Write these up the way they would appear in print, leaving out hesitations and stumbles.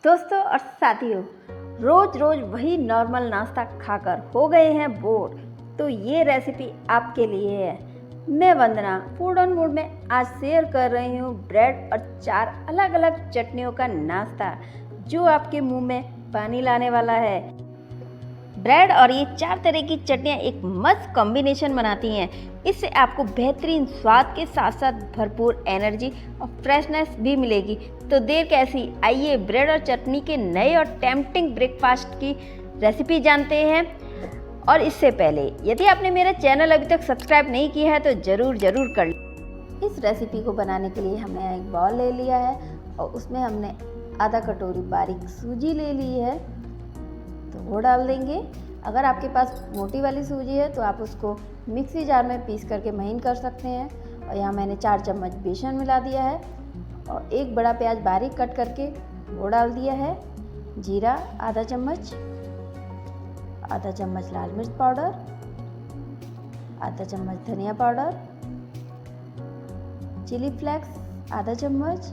दोस्तों और साथियों, रोज रोज वही नॉर्मल नाश्ता खाकर हो गए हैं बोर, तो ये रेसिपी आपके लिए है। मैं वंदना फूड ऑन मूड में आज शेयर कर रही हूँ ब्रेड और 4 अलग अलग चटनियों का नाश्ता जो आपके मुंह में पानी लाने वाला है। ब्रेड और ये 4 तरह की चटनियाँ एक मस्त कॉम्बिनेशन बनाती हैं। इससे आपको बेहतरीन स्वाद के साथ साथ भरपूर एनर्जी और फ्रेशनेस भी मिलेगी। तो देर कैसी, आइए ब्रेड और चटनी के नए और टेम्पटिंग ब्रेकफास्ट की रेसिपी जानते हैं। और इससे पहले यदि आपने मेरा चैनल अभी तक सब्सक्राइब नहीं किया है तो ज़रूर कर लें। इस रेसिपी को बनाने के लिए हमने एक बाउल ले लिया है और उसमें हमने आधा कटोरी बारीक सूजी ले ली है, तो वो डाल देंगे। अगर आपके पास मोटी वाली सूजी है तो आप उसको मिक्सी जार में पीस करके महीन कर सकते हैं। और यहाँ मैंने 4 चम्मच बेसन मिला दिया है और एक बड़ा प्याज बारीक कट करके वो डाल दिया है। जीरा आधा चम्मच लाल मिर्च पाउडर, आधा चम्मच धनिया पाउडर, चिली फ्लेक्स आधा चम्मच,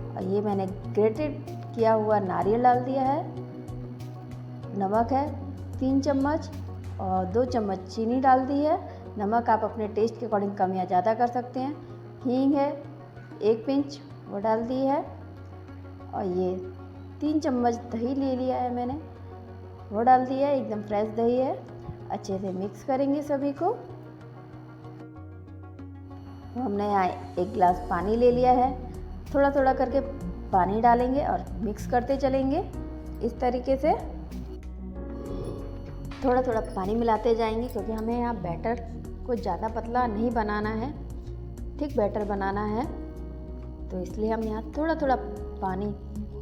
और ये मैंने ग्रेटेड किया हुआ नारियल डाल दिया है। नमक है 3 चम्मच और 2 चम्मच चीनी डाल दी है। नमक आप अपने टेस्ट के अकॉर्डिंग कम या ज़्यादा कर सकते हैं। हींग है 1 पिंच, वो डाल दी है। और ये 3 चम्मच दही ले लिया है मैंने, वो डाल दिया है। एकदम फ्रेश दही है। अच्छे से मिक्स करेंगे सभी को। हमने यहाँ 1 गिलास पानी ले लिया है। थोड़ा थोड़ा करके पानी डालेंगे और मिक्स करते चलेंगे। इस तरीके से थोड़ा थोड़ा पानी मिलाते जाएंगे, क्योंकि हमें यहाँ बैटर को ज़्यादा पतला नहीं बनाना है, ठीक बैटर बनाना है। तो इसलिए हम यहाँ थोड़ा थोड़ा पानी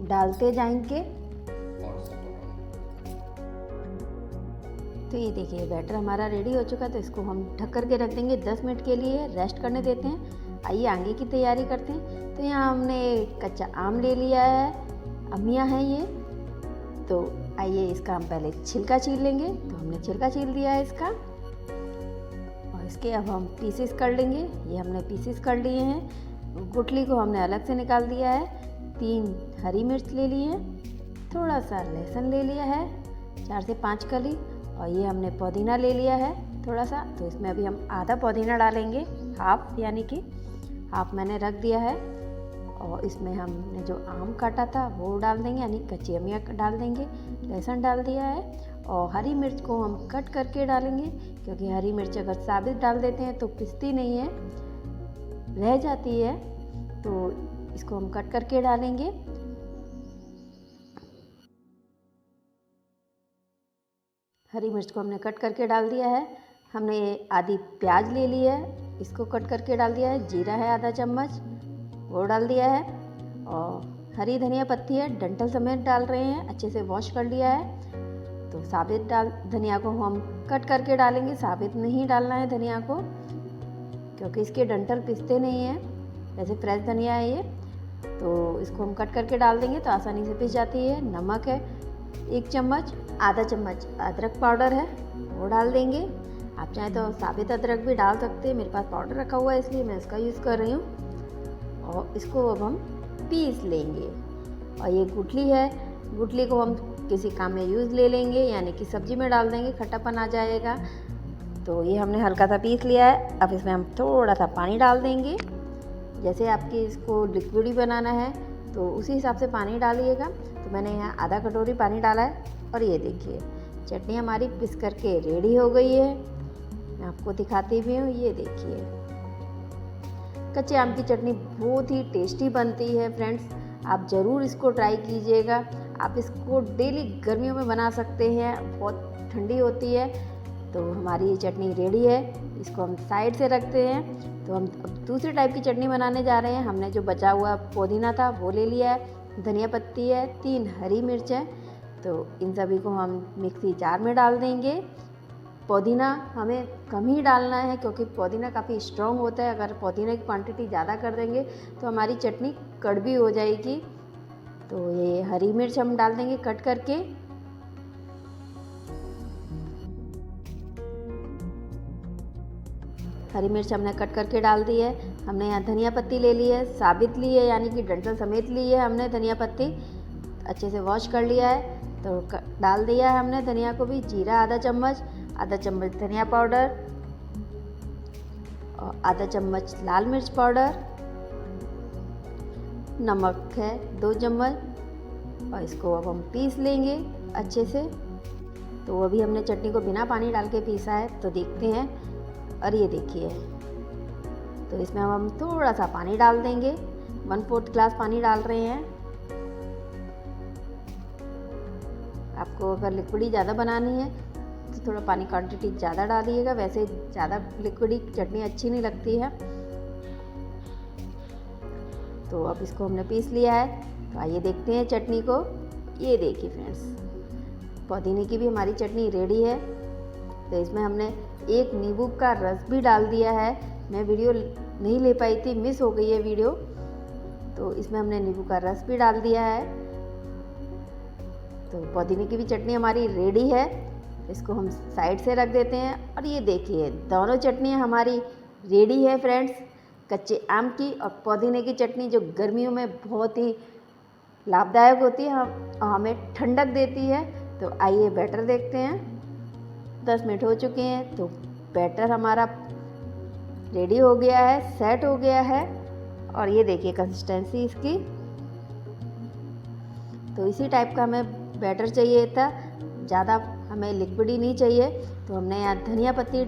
डालते जाएंगे। तो ये देखिए बैटर हमारा रेडी हो चुका है। तो इसको हम ढक करके रख देंगे, 10 मिनट के लिए रेस्ट करने देते हैं। आइए आगे की तैयारी करते हैं। तो यहाँ हमने कच्चा आम ले लिया है, अमिया है ये। तो आइए इसका हम पहले छिलका छील लेंगे। तो हमने छिलका छील दिया है इसका, और इसके अब हम पीसेस कर लेंगे। ये हमने पीसेस कर लिए हैं। गुठली को हमने अलग से निकाल दिया है। 3 हरी मिर्च ले ली है, थोड़ा सा लहसुन ले लिया है, 4 से 5 कली, और ये हमने पुदीना ले लिया है थोड़ा सा। तो इसमें अभी हम आधा पुदीना डालेंगे, हाफ, यानी कि हाफ मैंने रख दिया है। और इसमें हमने जो आम काटा था वो डाल देंगे, यानी कच्ची अमिया डाल देंगे। लहसुन डाल दिया है और हरी मिर्च को हम कट करके डालेंगे, क्योंकि हरी मिर्च अगर साबित डाल देते हैं तो पिसती नहीं है, रह जाती है। तो इसको हम कट करके डालेंगे। हरी मिर्च को हमने कट करके डाल दिया है। हमने आधी प्याज ले ली है, इसको कट करके डाल दिया है। जीरा है आधा चम्मच, वो डाल दिया है। और हरी धनिया पत्ती है, डंठल समेत डाल रहे हैं, अच्छे से वॉश कर लिया है। तो साबित धनिया को हम कट करके डालेंगे, साबित नहीं डालना है धनिया को, क्योंकि इसके डंठल पिसते नहीं हैं। वैसे फ्रेश धनिया है ये, तो इसको हम कट करके डाल देंगे तो आसानी से पिस जाती है। नमक है 1 चम्मच, आधा चम्मच अदरक पाउडर है, वो डाल देंगे। आप चाहें तो साबित अदरक भी डाल सकते हैं, मेरे पास पाउडर रखा हुआ है इसलिए मैं इसका यूज़ कर रही हूँ। और इसको अब हम पीस लेंगे। और ये गुठली है, गुठली को हम किसी काम में यूज़ ले लेंगे, यानी कि सब्जी में डाल देंगे, खट्टापन आ जाएगा। तो ये हमने हल्का सा पीस लिया है। अब इसमें हम थोड़ा सा पानी डाल देंगे। जैसे आपकी इसको लिक्विड ही बनाना है तो उसी हिसाब से पानी डालिएगा। तो मैंने यहाँ आधा कटोरी पानी डाला है। और ये देखिए चटनी हमारी पिस करके रेडी हो गई है। मैं आपको दिखाती भी हूँ, ये देखिए। कच्चे आम की चटनी बहुत ही टेस्टी बनती है फ्रेंड्स, आप ज़रूर इसको ट्राई कीजिएगा। आप इसको डेली गर्मियों में बना सकते हैं, बहुत ठंडी होती है। तो हमारी ये चटनी रेडी है, इसको हम साइड से रखते हैं। तो हम अब दूसरी टाइप की चटनी बनाने जा रहे हैं। हमने जो बचा हुआ पुदीना था वो ले लिया है, धनिया पत्ती है, 3 हरी मिर्च है। तो इन सभी को हम मिक्सी जार में डाल देंगे। पुदीना हमें कम ही डालना है, क्योंकि पुदीना काफ़ी स्ट्रॉन्ग होता है। अगर पुदीना की क्वांटिटी ज़्यादा कर देंगे तो हमारी चटनी कड़वी हो जाएगी। तो ये हरी मिर्च हम डाल देंगे कट करके। हरी मिर्च हमने कट करके डाल दी है। हमने यहाँ धनिया पत्ती ले ली है, साबित ली है यानी कि डंठल समेत ली है हमने धनिया पत्ती। अच्छे से वॉश कर लिया है तो डाल दिया है हमने धनिया को भी। जीरा आधा चम्मच धनिया पाउडर और आधा चम्मच लाल मिर्च पाउडर, नमक है 2 चम्मच और इसको अब हम पीस लेंगे अच्छे से। तो अभी हमने चटनी को बिना पानी डाल के पीसा है, तो देखते हैं। और ये देखिए, तो इसमें हम थोड़ा सा पानी डाल देंगे, 1/4 ग्लास पानी डाल रहे हैं। आपको अगर लिक्विडी ज़्यादा बनानी है तो थोड़ा पानी क्वांटिटी ज़्यादा डालिएगा, वैसे ज़्यादा लिक्विडी चटनी अच्छी नहीं लगती है। तो अब इसको हमने पीस लिया है, तो आइए देखते हैं चटनी को। ये देखिए फ्रेंड्स, पुदीने की भी हमारी चटनी रेडी है। तो इसमें हमने 1 नींबू का रस भी डाल दिया है। मैं वीडियो नहीं ले पाई थी, मिस हो गई है वीडियो, तो इसमें हमने नींबू का रस भी डाल दिया है। तो पुदीने की भी चटनी हमारी रेडी है। इसको हम साइड से रख देते हैं। और ये देखिए, दोनों चटनियाँ हमारी रेडी है फ्रेंड्स, कच्चे आम की और पुदीने की चटनी, जो गर्मियों में बहुत ही लाभदायक होती है, हमें ठंडक देती है। तो आइए बैटर देखते हैं। 10 मिनट हो चुके हैं, तो बैटर हमारा रेडी हो गया है, सेट हो गया है। और ये देखिए कंसिस्टेंसी इसकी, तो इसी टाइप का हमें बैटर चाहिए था, ज़्यादा हमें लिक्विडी नहीं चाहिए। तो हमने यहाँ धनिया पत्ती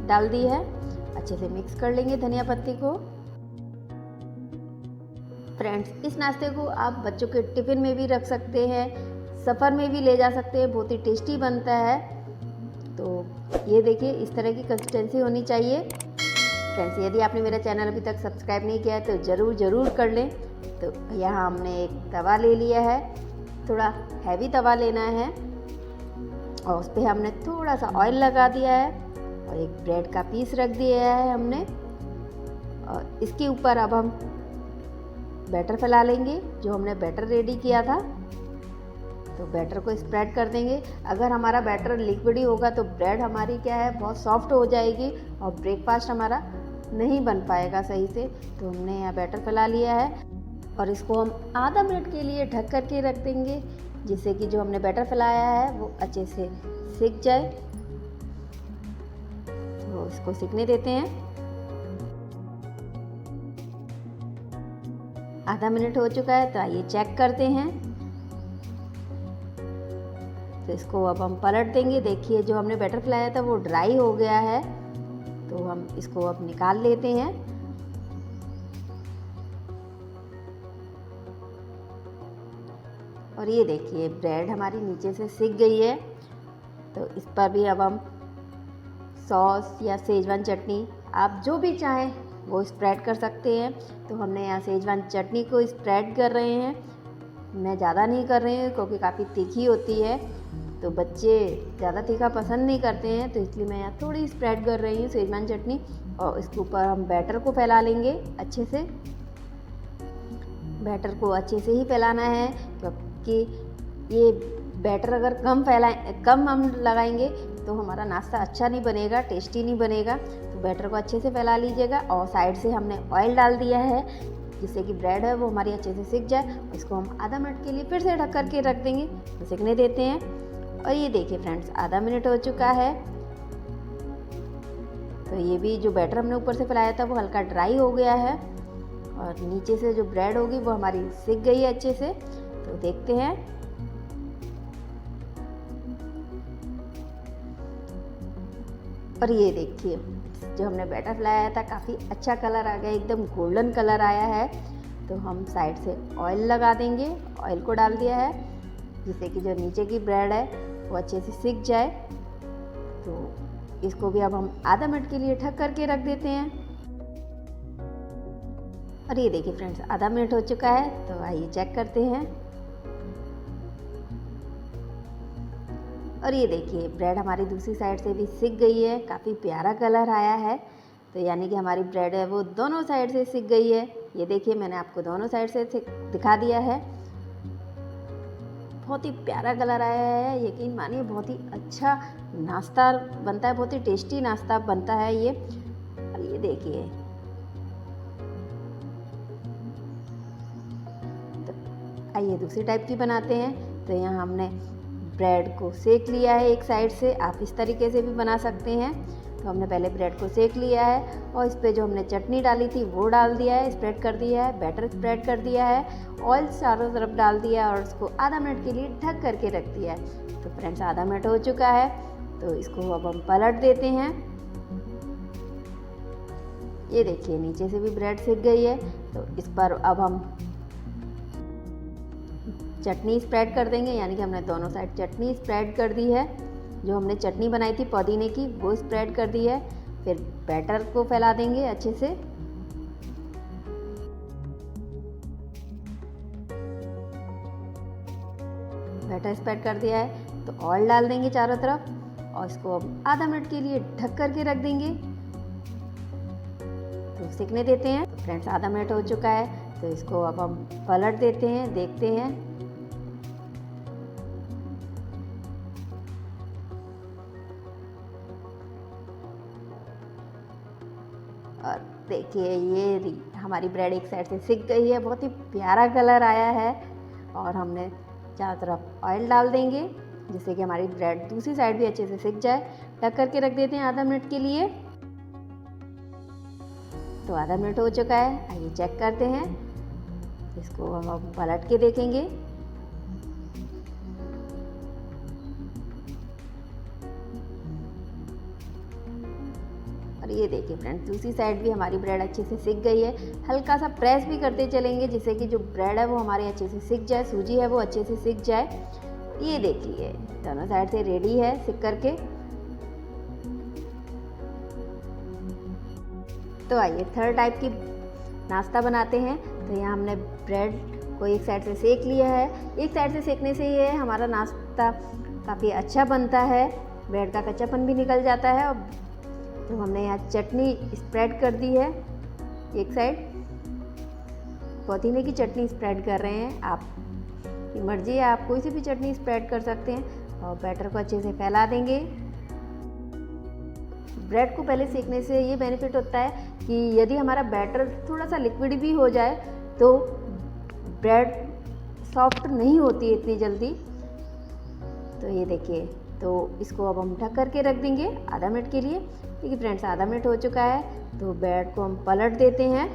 डाल दी है, अच्छे से मिक्स कर लेंगे धनिया पत्ती को। फ्रेंड्स, इस नाश्ते को आप बच्चों के टिफ़िन में भी रख सकते हैं, सफ़र में भी ले जा सकते हैं, बहुत ही टेस्टी बनता है। तो ये देखिए, इस तरह की कंसिस्टेंसी होनी चाहिए। फ्रेंड्स, यदि आपने मेरा चैनल अभी तक सब्सक्राइब नहीं किया है तो ज़रूर कर लें। तो यहाँ हमने एक तवा ले लिया है, थोड़ा हैवी तवा लेना है, और उस पर हमने थोड़ा सा ऑयल लगा दिया है और एक ब्रेड का पीस रख दिया है हमने। और इसके ऊपर अब हम बैटर फैला लेंगे, जो हमने बैटर रेडी किया था। तो बैटर को स्प्रेड कर देंगे। अगर हमारा बैटर लिक्विडी होगा तो ब्रेड हमारी क्या है, बहुत सॉफ्ट हो जाएगी और ब्रेकफास्ट हमारा नहीं बन पाएगा सही से। तो हमने यहाँ बैटर फैला लिया है और इसको हम आधा मिनट के लिए ढक कर के रख देंगे, जिससे कि जो हमने बैटर फैलाया है वो अच्छे से सिक जाए। तो इसको सिकने देते हैं। आधा मिनट हो चुका है, तो आइए चेक करते हैं। तो इसको अब हम पलट देंगे। देखिए, जो हमने बैटर फैलाया था वो ड्राई हो गया है, तो हम इसको अब निकाल लेते हैं। और ये देखिए, ब्रेड हमारी नीचे से सिक गई है। तो इस पर भी अब हम सॉस या सेजवान चटनी, आप जो भी चाहें वो स्प्रेड कर सकते हैं। तो हमने यहाँ सेजवान चटनी को स्प्रेड कर रहे हैं। मैं ज़्यादा नहीं कर रही हूँ क्योंकि काफ़ी तीखी होती है, तो बच्चे ज़्यादा तीखा पसंद नहीं करते हैं, तो इसलिए मैं यहाँ थोड़ी स्प्रेड कर रही हूँ सेजवान चटनी। और इसके ऊपर हम बैटर को फैला लेंगे अच्छे से। बैटर को अच्छे से ही फैलाना है, क्योंकि ये बैटर अगर कम हम लगाएंगे तो हमारा नाश्ता अच्छा नहीं बनेगा, टेस्टी नहीं बनेगा। तो बैटर को अच्छे से फैला लीजिएगा। और साइड से हमने ऑयल डाल दिया है, जिससे कि ब्रेड है वो हमारी अच्छे से सिक जाए। इसको हम आधा मिनट के लिए फिर से ढक करके रख देंगे, तो सिकने देते हैं। और ये देखिए फ्रेंड्स, आधा मिनट हो चुका है। तो ये भी जो बैटर हमने ऊपर से फैलाया था वो हल्का ड्राई हो गया है, और नीचे से जो ब्रेड होगी वो हमारी सिक गई है अच्छे से। तो देखते हैं। और ये देखिए, जो हमने बैटर फैलाया था काफ़ी अच्छा कलर आ गया, एकदम गोल्डन कलर आया है। तो हम साइड से ऑयल लगा देंगे, ऑयल को डाल दिया है, जिससे कि जो नीचे की ब्रेड है वो अच्छे से सिक जाए। तो इसको भी अब हम आधा मिनट के लिए ढक करके रख देते हैं। और ये देखिए फ्रेंड्स, आधा मिनट हो चुका है, तो आइए चेक करते हैं। और ये देखिए, ब्रेड हमारी दूसरी साइड से भी सिक गई है, काफ़ी प्यारा कलर आया है। तो यानी कि हमारी ब्रेड है वो दोनों साइड से सिक गई है। ये देखिए, मैंने आपको दोनों साइड से दिखा दिया है। बहुत ही प्यारा कलर आया है, यकीन मानिए बहुत ही अच्छा नाश्ता बनता है, बहुत ही टेस्टी नाश्ता बनता है ये। और ये देखिए, आइए दूसरी टाइप की बनाते हैं। तो यहाँ हमने ब्रेड को सेक लिया है एक साइड से, आप इस तरीके से भी बना सकते हैं। तो हमने पहले ब्रेड को सेक लिया है और इस पर जो हमने चटनी डाली थी वो डाल दिया है, स्प्रेड कर दिया है, बैटर स्प्रेड कर दिया है, ऑयल चारों तरफ डाल दिया है और उसको आधा मिनट के लिए ढक करके रख दिया है। तो फ्रेंड्स आधा मिनट हो चुका है, तो इसको अब हम पलट देते हैं। ये देखिए नीचे से भी ब्रेड सिक गई है। तो इस पर अब हम चटनी स्प्रेड कर देंगे, यानी कि हमने दोनों साइड चटनी स्प्रेड कर दी है। जो हमने चटनी बनाई थी पुदीने की वो स्प्रेड कर दी है। फिर बैटर को फैला देंगे अच्छे से। बैटर स्प्रेड कर दिया है तो ऑयल डाल देंगे चारों तरफ और इसको अब आधा मिनट के लिए ढक करके रख देंगे। तो सिकने देते हैं। तो फ्रेंड्स आधा मिनट हो चुका है, तो इसको अब हम पलट देते हैं, देखते हैं। और देखिए ये हमारी ब्रेड एक साइड से सिक गई है, बहुत ही प्यारा कलर आया है। और हमने चारों तरफ ऑयल डाल देंगे जिससे कि हमारी ब्रेड दूसरी साइड भी अच्छे से सिक जाए। ढक करके रख देते हैं आधा मिनट के लिए। तो आधा मिनट हो चुका है, आइए चेक करते हैं। इसको हम पलट के देखेंगे। और ये देखिए फ्रेंड्स दूसरी साइड भी हमारी ब्रेड अच्छे से सिक गई है। हल्का सा प्रेस भी करते चलेंगे जिससे कि जो ब्रेड है वो हमारी अच्छे से सिक जाए, सूजी है वो अच्छे से सिक जाए। ये देखिए दोनों साइड से रेडी है सिक करके। तो आइए थर्ड टाइप की नाश्ता बनाते हैं। तो यहाँ हमने ब्रेड को एक साइड से सेक लिया है। एक साइड से सेकने से ये हमारा नाश्ता काफ़ी अच्छा बनता है, ब्रेड का कच्चापन भी निकल जाता है। और तो हमने यहाँ चटनी स्प्रेड कर दी है एक साइड, पुदीने की चटनी स्प्रेड कर रहे हैं। आप की मर्जी है, आप कोई सी भी चटनी स्प्रेड कर सकते हैं। और बैटर को अच्छे से फैला देंगे। ब्रेड को पहले सेकने से ये बेनिफिट होता है कि यदि हमारा बैटर थोड़ा सा लिक्विड भी हो जाए तो ब्रेड सॉफ्ट नहीं होती है इतनी जल्दी। तो ये देखिए, तो इसको अब हम ढक करके रख देंगे आधा मिनट के लिए। देखिए फ्रेंड्स आधा मिनट हो चुका है, तो ब्रेड को हम पलट देते हैं।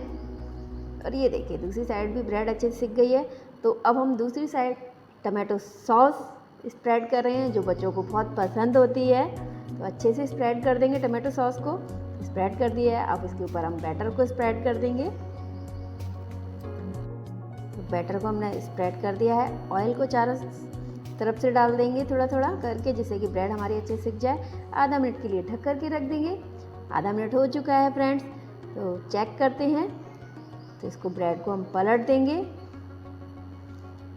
और ये देखिए दूसरी साइड भी ब्रेड अच्छे से सिक गई है। तो अब हम दूसरी साइड टमाटो सॉस स्प्रेड कर रहे हैं जो बच्चों को बहुत पसंद होती है। तो अच्छे से स्प्रेड कर देंगे, टमाटो सॉस को स्प्रेड कर दिया है। अब इसके ऊपर हम बैटर को स्प्रेड कर देंगे। तो बैटर को हमने स्प्रेड कर दिया है। ऑयल को चारों तरफ से डाल देंगे थोड़ा थोड़ा करके जिससे कि ब्रेड हमारी अच्छे से सिक जाए। आधा मिनट के लिए ढक करके रख देंगे। आधा मिनट हो चुका है फ्रेंड्स, तो चेक करते हैं। तो इसको ब्रेड को हम पलट देंगे।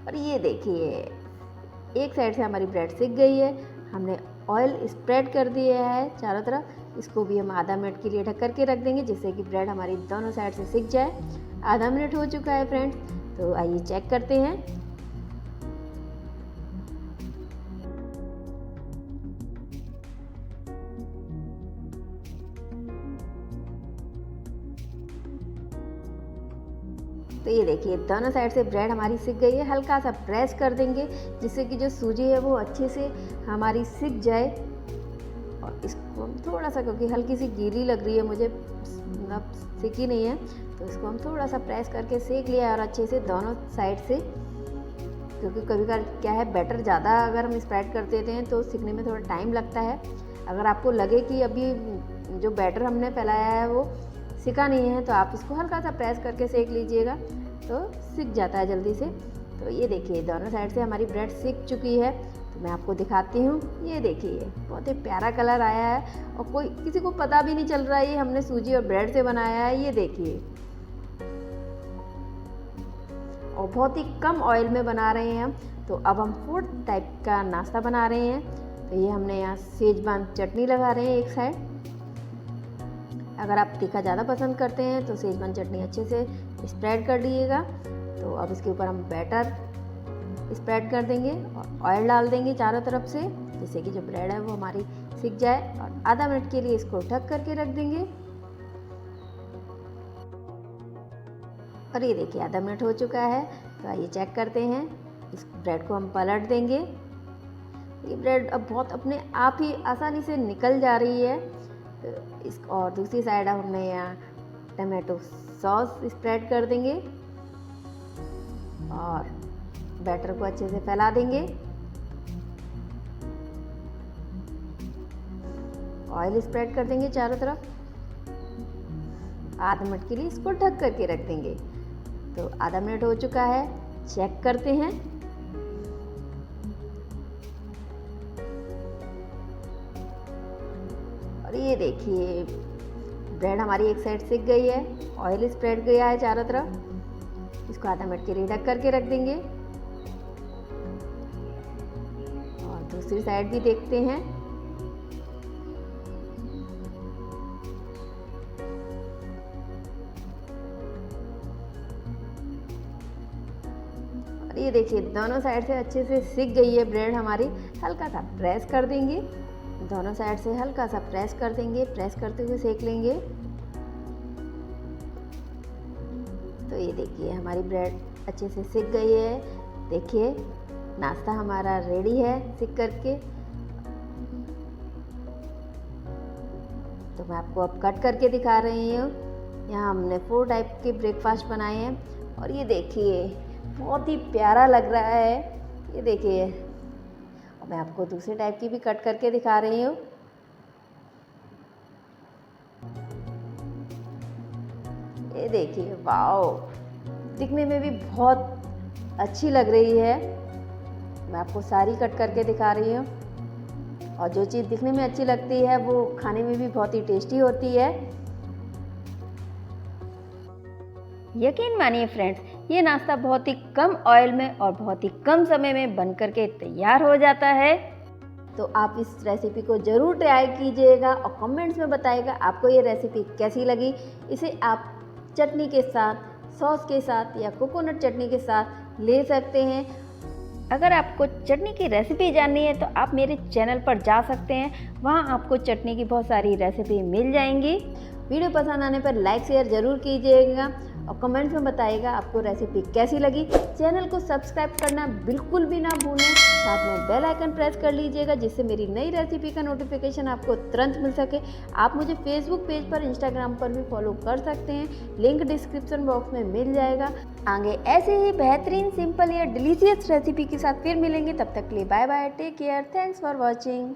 और ये देखिए एक साइड से हमारी ब्रेड सिक गई है। हमने ऑयल स्प्रेड कर दिया है चारों तरफ। इसको भी हम आधा मिनट के लिए ढक करके रख देंगे जिससे कि ब्रेड हमारी दोनों साइड से सिक जाए। आधा मिनट हो चुका है फ्रेंड्स, तो आइए चेक करते हैं। तो ये देखिए दोनों साइड से ब्रेड हमारी सिक गई है। हल्का सा प्रेस कर देंगे जिससे कि जो सूजी है वो अच्छे से हमारी सिक जाए। और इसको हम थोड़ा सा, क्योंकि हल्की सी गीली लग रही है मुझे, मतलब सिकी नहीं है, तो इसको हम थोड़ा सा प्रेस करके सेक लिया है और अच्छे से दोनों साइड से। क्योंकि कभी कभी क्या है, बैटर ज़्यादा अगर हम स्प्रेड कर देते हैं तो सिकने में थोड़ा टाइम लगता है। अगर आपको लगे कि अभी जो बैटर हमने फैलाया है वो सिका नहीं है तो आप इसको हल्का सा प्रेस करके सेक लीजिएगा, तो सिक जाता है जल्दी से। तो ये देखिए दोनों साइड से हमारी ब्रेड सिक चुकी है। तो मैं आपको दिखाती हूँ। ये देखिए बहुत ही प्यारा कलर आया है और कोई किसी को पता भी नहीं चल रहा है ये हमने सूजी और ब्रेड से बनाया है। ये देखिए, और बहुत ही कम ऑयल में बना रहे हैं हम। तो अब हम फोर्थ टाइप का नाश्ता बना रहे हैं। तो ये हमने यहाँ सेजवान चटनी लगा रहे हैं एक साइड। अगर आप तीखा ज़्यादा पसंद करते हैं तो सेजवान चटनी अच्छे से स्प्रेड कर लीजिएगा। तो अब इसके ऊपर हम बैटर स्प्रेड कर देंगे और ऑयल डाल देंगे चारों तरफ से जिससे कि जो ब्रेड है वो हमारी सिक जाए। और आधा मिनट के लिए इसको ढक करके रख देंगे। और ये देखिए आधा मिनट हो चुका है, तो आइए चेक करते हैं। इस ब्रेड को हम पलट देंगे। ये ब्रेड अब बहुत अपने आप ही आसानी से निकल जा रही है। और दूसरी साइड अब हमने यहाँ टमाटो सॉस स्प्रेड कर देंगे और बैटर को अच्छे से फैला देंगे। ऑयल स्प्रेड कर देंगे चारों तरफ। आधा मिनट के लिए इसको ढक करके रख देंगे। तो आधा मिनट हो चुका है, चेक करते हैं। और ये देखिए ब्रेड हमारी एक साइड सिक गई है, ऑयल स्प्रेड गया है चारों तरफ। इसको आधा मिनट के लिए ढक करके रख देंगे और दूसरी साइड भी देखते हैं। और ये देखिए दोनों साइड से अच्छे से सिक गई है ब्रेड हमारी। हल्का सा प्रेस कर देंगे, दोनों साइड से हल्का सा प्रेस कर देंगे, प्रेस करते हुए सेक लेंगे। तो ये देखिए हमारी ब्रेड अच्छे से सिक गई है। देखिए नाश्ता हमारा रेडी है सिक करके। तो मैं आपको अब कट करके दिखा रही हूँ। यहाँ हमने 4 टाइप के ब्रेकफास्ट बनाए हैं और ये देखिए बहुत ही प्यारा लग रहा है। ये देखिए और मैं आपको दूसरे टाइप की भी कट करके दिखा रही हूँ। ये देखिए वाओ, दिखने में भी बहुत अच्छी लग रही है। मैं आपको सारी कट करके दिखा रही हूँ और जो चीज़ दिखने में अच्छी लगती है वो खाने में भी बहुत ही टेस्टी होती है। यकीन मानिए फ्रेंड्स, ये नाश्ता बहुत ही कम ऑयल में और बहुत ही कम समय में बन करके तैयार हो जाता है। तो आप इस रेसिपी को ज़रूर ट्राई कीजिएगा और कमेंट्स में बताइएगा आपको ये रेसिपी कैसी लगी। इसे आप चटनी के साथ, सॉस के साथ या कोकोनट चटनी के साथ ले सकते हैं। अगर आपको चटनी की रेसिपी जाननी है तो आप मेरे चैनल पर जा सकते हैं, वहाँ आपको चटनी की बहुत सारी रेसिपी मिल जाएंगी। वीडियो पसंद आने पर लाइक शेयर ज़रूर कीजिएगा और कमेंट्स में बताइएगा आपको रेसिपी कैसी लगी। चैनल को सब्सक्राइब करना बिल्कुल भी ना भूलें, साथ में बेल आइकन प्रेस कर लीजिएगा जिससे मेरी नई रेसिपी का नोटिफिकेशन आपको तुरंत मिल सके। आप मुझे फेसबुक पेज पर, इंस्टाग्राम पर भी फॉलो कर सकते हैं, लिंक डिस्क्रिप्शन बॉक्स में मिल जाएगा। आगे ऐसे ही बेहतरीन, सिंपल या डिलीशियस रेसिपी के साथ फिर मिलेंगे। तब तक के लिए bye bye, take care, thanks for watching.